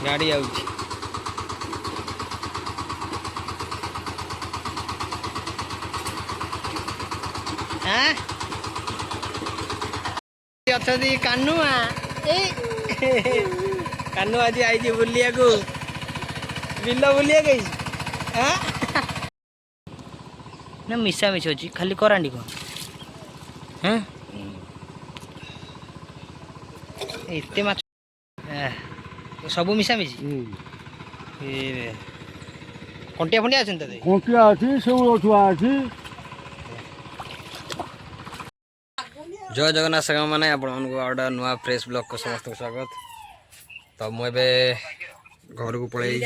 गाड़ी आउची हाँ अच्छा कानुआ कानु आज आई बुलिया को बिल बुलिया गई हाँ ना मिसा मिस अच्छी खाली करांडी को हाँ एते माछ सब मिसा मिसी कंटिया फंडिया अच्छे कंटिया अच्छी शौल छुआ अच्छी जय जगन्नाथ साग मैंने आप गोटे नुआ फ्रेश ब्लॉग को समस्त स्वागत तो मुझे घर को पलि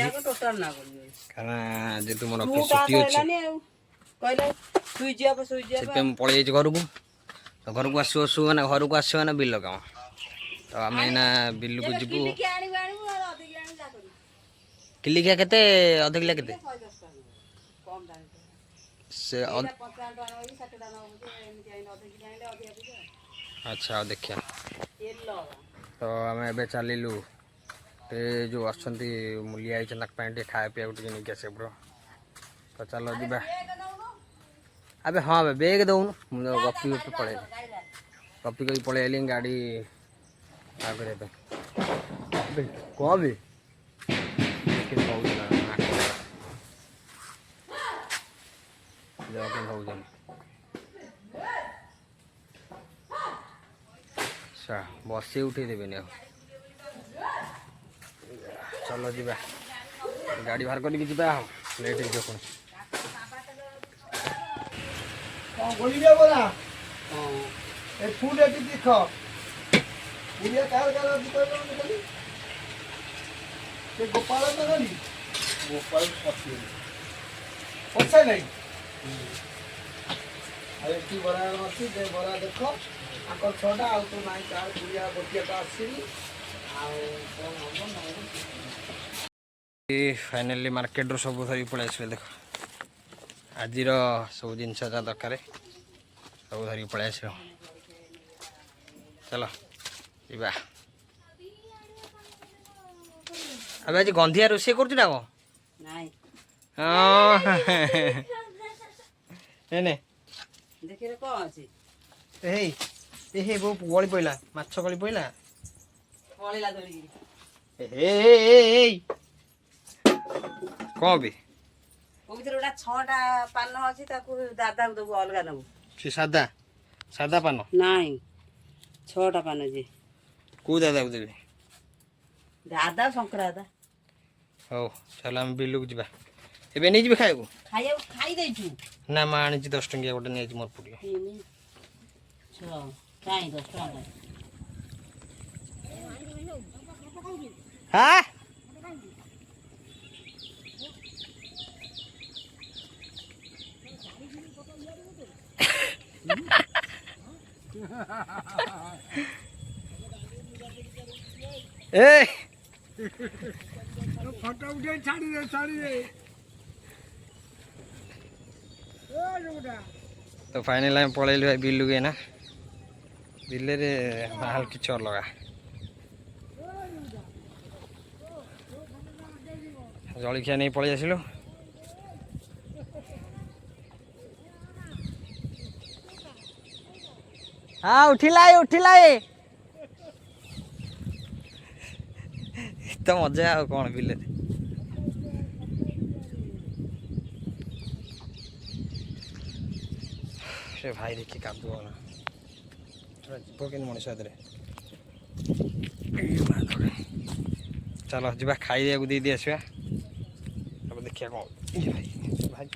जेहतु मोर ऑफिस छुट्टी अच्छे पलि घर को तो घर को आसू आसू मैंने घर को आस बिल काम तो आम बिल को जीवु किलिकिया केते अध किला केते से अच्छा देखिया तो आम ए चलू जो अच्छा मुलिया खाए खाया पीया नहीं आस तो चलो जा अबे हाँ बेग दौन गपी गपी पलि गपी गपी पलि आली गाड़ी कौन भी बस उठे देवे चलो जा गाड़ी बाहर करके लेट गोपाल गोपाल पछे नहीं बरा बरा देख आकर छटा आ तो ना चार पुड़िया गोटिया तो आसी फाइनाली मार्केट रू सब धरी पलि आस देख आज सब जिन जहाँ दरकार सब धरिक पलि आस चलो जा अब आज गंधिया रोषे कर गली पड़ा माछ गली पड़ा कौन भी छटा पान अच्छी दादा को देव अलग नबू से सादा सादा पान नाई छटा पान जी कौ दादा को देवी दादा शंकर दादा हो चलो आम बिल को जा एबे नहीं जी खाया खाई देचु ना माँ आनी 10 टंकिया गोटे नहीं मोर पुड़िया कहीं 10 टका हाँ ए फोटो उठे छाड़ी दे तो फाइनल आम पलैलु भाई बिलु के ना बिल रे माल कि लगा जलिखिया नहीं पलि आसिलु हाँ उठिला तो मजा आ कौन बिल से भाई देखिए कादुआ ना जीव कि मनीष चलो जा खाई को दे आसवा तब देखिए कौन भाई भाई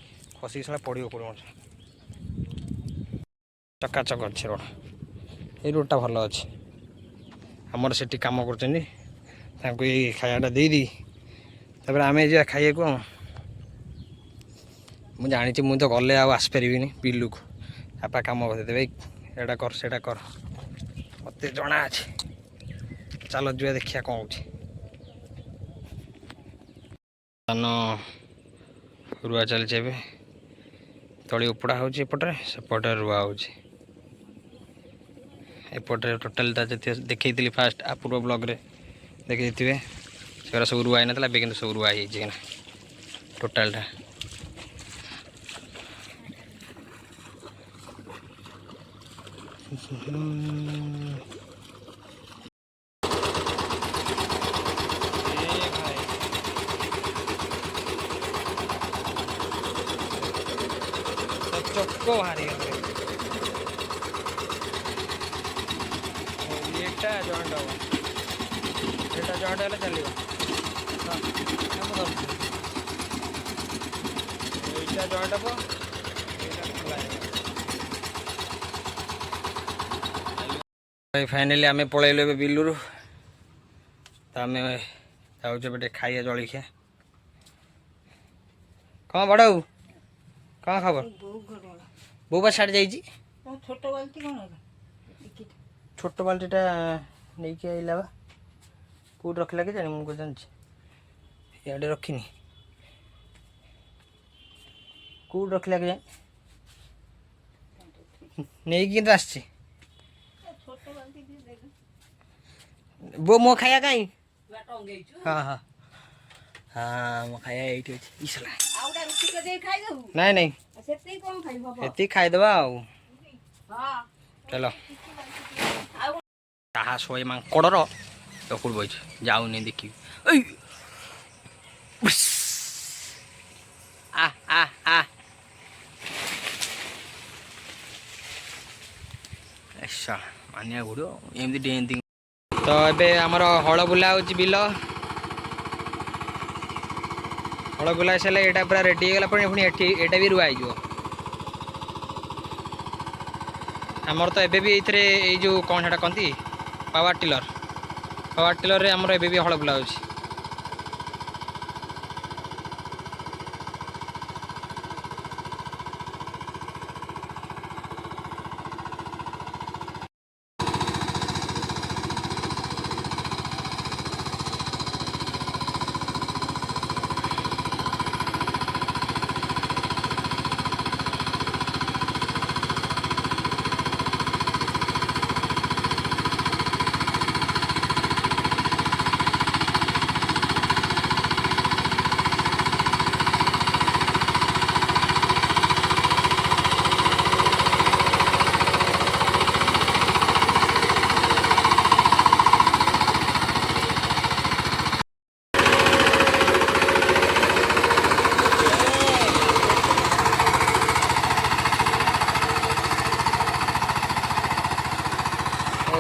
खसिक सारा पड़ो पड़ो चकाचक अच्छे रोड ये रोडटा भल अच्छे आमर से कम कर खायाटा दे दी तापर आम जा खाइए को मुझे जानी मुझे तो गले आसपारि बिलू को आपा कम बतेदेवे एटा कर सेटा कर मत जना अच्छे चलो जुआ देखिया कौन हो धान रुआ चलছে ଏବେ तली उपड़ा होची एपटे सेपटे रुआ होची एपटे टोटालटा देखी फास्ट आ पूर्व ब्लॉग रे देखी थे से ସେଗୁରା ସବୁ ରୁଆ ହେଇନଥିଲା, ଏବେ କିନ୍ତୁ ସବୁ ରୁଆ ହେଇଯାଇଛି କିନା ଟୋଟାଲଟା। ଚକ ବାହାରି ଏଇଟା ଜଏଣ୍ଟ ହବ, ଏଇଟା ଜଏଣ୍ଟ ହେଲେ ଚାଲିବ। ଏଇଟା ଜଏଣ୍ଟ ହବ, ଏଇଟା ଖୋଲା ହେଇଗଲା। ଫାଇନାଲି ଆମେ ପଳେଇଲୁ ଏବେ ବିଲୁରୁ। ତ ଆମେ ଯାଉଛୁ ଏବେ ଟିକେ ଖାଇବା ଜଳଖିଆ। କ'ଣ ବଡ଼ ହଉ କ'ଣ ଖବର? ବୋଉ ବା ଛାଡ଼ି ଯାଇଛି। ଛୋଟ ବାଲ୍ଟି କ'ଣ ଛୋଟ ବାଲ୍ଟିଟା ନେଇକି ଆଇଲା ବା, କେଉଁଠି ରଖିଲା କି ଜାଣି, ମୁଁ କ'ଣ ଜାଣିଛି। ଇଆଡ଼େ ରଖିନି, କେଉଁଠି ରଖିଲା କି ଜାଣି, ନେଇକି କିନ୍ତୁ ଆସିଛି। ବୋଉ ମୋ ଖାଇବା କାହିଁ? ହଁ ହଁ ହଁ, ମୋ ଖାଇବା ଏଇଠି ଅଛି। ନାଇଁ ନାଇଁ, ଏତିକି ଖାଇଦେବା ଆଉ। ଚାଲ। ତାହା ଶୋଏ ମାଙ୍କଡ଼ର ଚକୁడు ବଇଛି, ଯାଉନି ଦେଖିବି। ଏଇ ଆ ଆ ଆ ମାନିଆ ଘୁଡ଼ିବ ଏମିତି ଡେନ୍ତି। ତ ଏବେ ଆମର ହଳ ବୁଲା ହେଉଛି ବିଲ। ହଳ ବୁଲା ହେଇସାରିଲେ ଏଇଟା ପୁରା ରେଡ଼ି ହେଇଗଲା ପରେ ପୁଣି ଏଠି ଏଇଟା ବି ରୁଆ ହେଇଯିବ। ଆମର ତ ଏବେ ବି ଏଇଥିରେ ଏଇ ଯେଉଁ କ'ଣ ସେଇଟା କହନ୍ତି, ପାୱାର ଟିଲରରେ ଆମର ଏବେ ବି ହଳ ବୁଲା ହେଉଛି।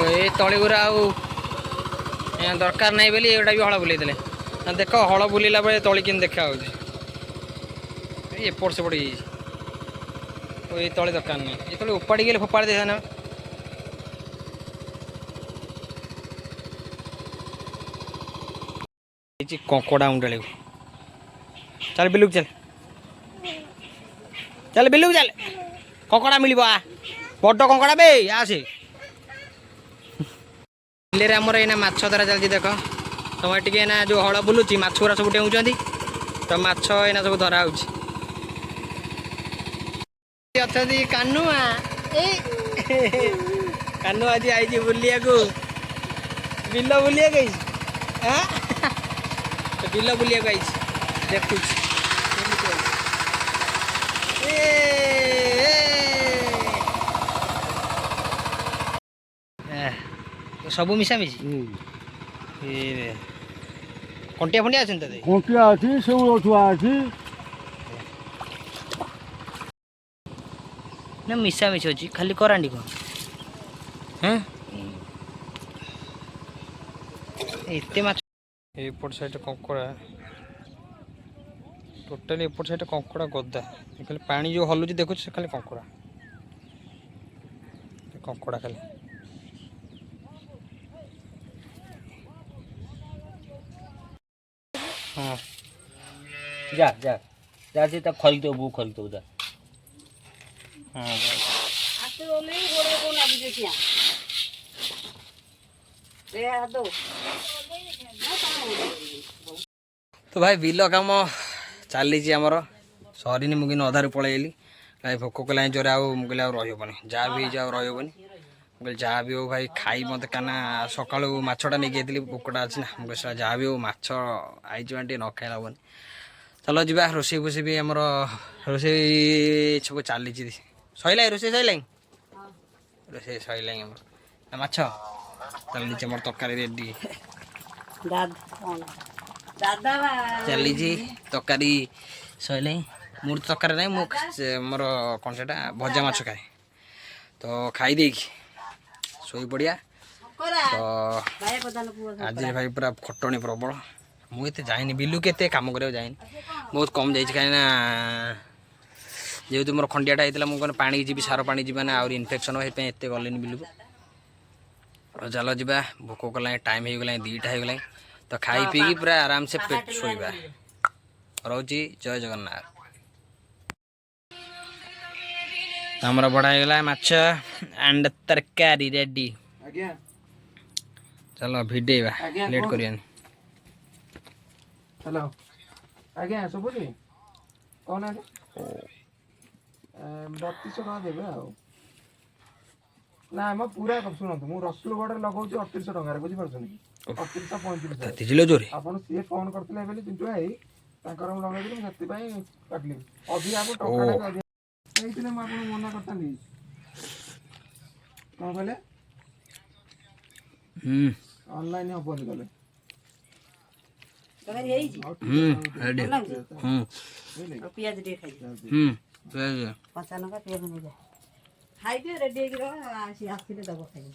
ଏ ତଳି ଗୁରା ଆଉ ଦରକାର ନାହିଁ ବୋଲି ଏଗୁଡ଼ା ବି ହଳ ବୁଲେଇ ଦେଲେ। ଦେଖ ହଳ ବୁଲିଲା ବେଳେ ତଳି କେମିତି ଦେଖା ହେଉଛି, ଏପଟ ସେପଟ ହେଇଯାଇଛି। ଏଇ ତଳି ଦରକାର ନାହିଁ, ଏ ତଳି ଉପାଡ଼ିକି ଗଲେ ଫୋପାଡ଼ି ଦେଇଥା ନା। ହେଇଛି କଙ୍କଡ଼ା ଉଣ୍ଡାଳିକୁ। ଚାଲ ବିଲୁକୁ ଚାଲ, ଚାଲ ବିଲୁକୁ ଚାଲ, କଙ୍କଡ଼ା ମିଳିବ। ଆ ବଡ଼ କଙ୍କଡ଼ା ବେ, ଆସେ। ବିଲରେ ଆମର ଏଇନା ମାଛ ଧରା ଚାଲିଛି। ଦେଖ ତମେ ଟିକେ ଏଇନା ଯେଉଁ ହଳ ବୁଲୁଛି, ମାଛ ଗୁରା ସବୁ ଡେଉଁଛନ୍ତି। ତ ମାଛ ଏଇନା ସବୁ ଧରା ହେଉଛି। ଅଛନ୍ତି କାନୁଆ, କାନୁ ଆଜି ଆଇଛି ବୁଲିବାକୁ, ବିଲ ବୁଲିବାକୁ ଆଇଛି। ବିଲ ବୁଲିବାକୁ ଆଇଛି, ଦେଖୁଛି ସବୁ ମିଶାମିଶି। କଣ୍ଟିଆ ଫଣ୍ଟିଆ ଅଛନ୍ତି ତାদের? କଣ୍ଟିଆ ଅଛି, ଶେଉଳ ଛୁଆ ଅଛି। ନା ମିଶାମିଶି ଅଛି, ଖାଲି କରାଣ୍ଡି କ'ଣ? ହଁ ଏତେ ମାଛ। ଏପଟ ସାଇଡ୍ କଙ୍କଡ଼ା, ଟୋଟାଲି ଏପଟ ସାଇଡ୍ କଙ୍କଡ଼ା ଗଦା। ଖାଲି ପାଣି ଯେଉଁ ହଲୁଛି ଦେଖୁଛୁ, ସେ ଖାଲି କଙ୍କଡ଼ା ଖାଲି। ହଁ जा जा जा से तब खरीद दो, वो खरीद दो जा। हाँ तो भाई बिल कम चली आमर सरीनी मुझे अधारू पलैली भोक कला जोर मुझे रही जहाँ भी जाओ रही କହିଲି ଯାହା ବି ହଉ ଭାଇ ଖାଇ ମୋତେ କାନା ସକାଳୁ ମାଛଟା ନେଇକି ଯାଇଥିଲି ପୋକଟା ଅଛି ନା ମୁଁ କହିଲି ଯାହା ବି ହଉ ମାଛ ଆଇଛି ମାନେ ଟିକେ ନ ଖାଇଲା ହବନି। ଚାଲ ଯିବା ରୋଷେଇ ଫୋଷେଇ ବି ଆମର ରୋଷେଇ ସବୁ ଚାଲିଛି ସଇଲାଣି ରୋଷେଇ ସଇଲାଣି ରୋଷେଇ ସଇଲାଣି ଆମର ମାଛ ଚାଲିଛି ଆମର ତରକାରୀ ରେଡ଼ି ଚାଲିଛି ତରକାରୀ ସଇଲାଣି ମୋର ତରକାରୀ ନାହିଁ ମୁଁ ମୋର କ'ଣ ସେଟା ଭଜା ମାଛ ଖାଏ ତ ଖାଇଦେଇକି ଶୋଇପଡ଼ିଆ ତ ଆଜି ଭାଇ ପୁରା ଖଟଣି ପ୍ରବଳ ମୁଁ ଏତେ ଯାଇନି ବିଲୁକୁ ଏତେ କାମ କରିବାକୁ ଯାଇନି ବହୁତ କମ୍ ଯାଇଛି କାହିଁକିନା ଯେହେତୁ ମୋର ଖଣ୍ଡିଆଟା ହେଇଥିଲା ମୁଁ କ'ଣ ପାଣିକି ଯିବି ସାର ପାଣି ଯିବା ନା ଆହୁରି ଇନଫେକ୍ସନ୍ ହେଇପାଇଁ ଏତେ ଗଲିନି ବିଲୁକୁ। ଚାଲ ଯିବା ଭୋକ କଲାଣି ଟାଇମ୍ ହେଇଗଲାଣି 2ଟା ହେଇଗଲାଣି ତ ଖାଇ ପିଇକି ପୁରା ଆରାମସେ ପେଟ ଶୋଇବା। ରହୁଛି ଜୟ ଜଗନ୍ନାଥ। ଆମର ବଢ଼ା ହେଇଗଲା ମାଛ ଆଣ୍ଡ ତରକାରୀ ରେଡ଼ି। ଆଜ୍ଞା ଚାଲ ଭିଡ଼େଇବା ଲେଟ୍ କରିବାନି। ହ୍ୟାଲୋ ଆଜ୍ଞା ଶୁଭୁଛି କହୁନାହାନ୍ତି 3200 ଟଙ୍କା ଦେବେ ଆଉ ନା ଆମ ପୁରା ଶୁଣନ୍ତୁ ମୁଁ ରସୁଲଗଡ଼ରେ ଲଗାଉଛି 3800 ଟଙ୍କାରେ ବୁଝିପାରୁଛନ୍ତି 3835 ଜୋରେ ଆପଣ ସିଏ ଫୋନ୍ କରିଥିଲେ ବୋଲି ଚିଣ୍ଟୁ ଭାଇ ତାଙ୍କର ମୁଁ ଲଗେଇଥିଲି ମୁଁ ସେଥିପାଇଁ କାଟିଲି ଅଧିକା ଆପଣ ଟଙ୍କାଟା ବି ଅଧିକା ହେଇଥିଲେ ମୁଁ ଆପଣଙ୍କୁ ମନା କରିଥାନ୍ତି କ'ଣ କହିଲେ ଅନଲାଇନ୍ ହବନି କଲେ ପିଆଜ ଟିକେ କଞ୍ଚା ଲଙ୍କା ପିଆଜ ନେଇଯା ଖାଇଦିଅ ରେଡ଼ି ହେଇକି ଆସିଲେ ଦବ ଖାଇବି।